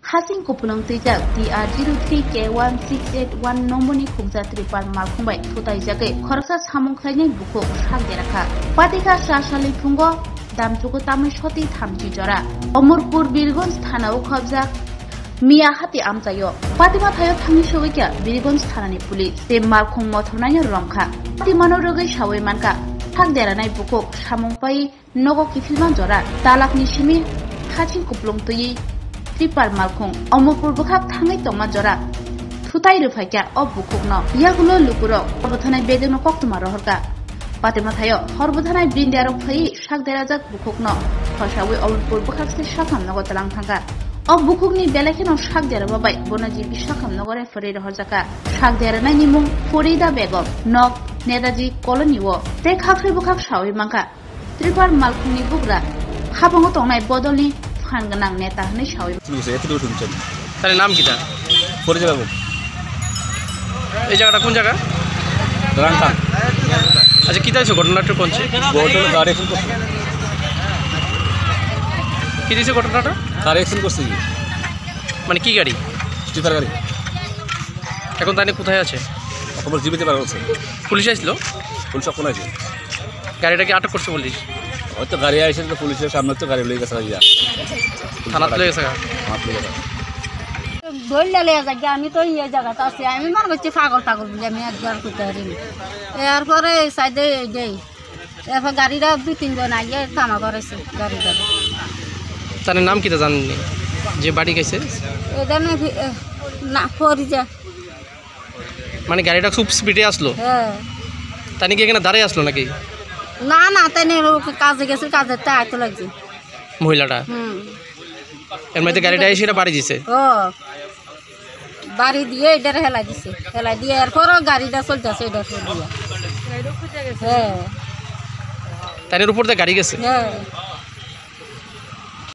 Hasing kupulong tijak TR03K1681 nomoni khungja tripal malkhumbai thutai jagai khorsa samung khaini buko sak deraka patika sasali phungo damchuko tamai soti thamji jora Omurpur Birgonj thanao khobjak Mia hati amchayo patima thayo thangni sogikya Birgonj thanani pulis te malkhung mothornai romkha patimano rogai sawai manka sak deranai buko samung pai nogo kifilman jora talakni simi Hasing kupulong tui Tripal malkhung Omurpur bukhak thangai tongma jora thutai rufaikya obbukhukno yagulo lupuro horbothanai bedeno koktuma rohorka patima thayo horbothanai bindiarok phai sak derajak bukhukno khosawi Omurpur bukhakse sakhamnago talang thangka obbukhukni belakeno sak derababai bonaji bisakhamnagore phari rohorjaka sak deranai nimung Farida Begum nok Netaji colony o te khakse bukhak sawi mangka Tripal malkhungni bugra khabango tongnai bodolni Hanganang neta hane shawi তার নাম কিটা Farida Begum এই জায়গাটা কোন জায়গা রাংখাং আচ্ছা কি তাইছো ঘটনাটা কোনছে ঘটনা গাড়ি অ্যাক্সিডেন্ট করছে কি দিছে ঘটনাটা গাড়ি অ্যাক্সিডেন্ট করছে মানে কি গাড়ি স্টিফার গাড়ি এখন তাই কোথায় আছে খবর জীবিত পার হচ্ছে পুলিশ আসলো পুলিশ কোন আছে গাড়িটাকে আটক করছে পুলিশ হয়তো গাড়ি আইসে তো পুলিশের সামনে তো গাড়ি লয়ে গেছে থানাতে লেগে গেছে ধরলে লেগে যাক আমি তো এই জায়গাটা আছি আমি মনে করছি পাগল পাগল বলে আমি একবার করতে পারিনি এরপরে সাইডে যাই এরপর গাড়িটা 2-3 জন আইয়ে থানা করেছে গাড়িটা তার নাম কিটা জানেননি যে বাড়ি গেছে এটা না ফরিজা মানে গাড়িটা খুব স্পিডে আসলো হ্যাঁ তাই কি এখানে দাঁড়িয়ে আসলো নাকি না না তাই কাজে গেছে কাজের তা আইতে লাগছে মহিলাটা এর মধ্যে গাড়িটা এসে বাড়ি দিছে ও বাড়ি দিয়ে এটা হেলাই দিছে হেলাই দিয়ে এরপরও গাড়িটা চলতেছে এটা দিয়ে হ্যাঁ তাই উপর দিয়ে গাড়ি গেছে হ্যাঁ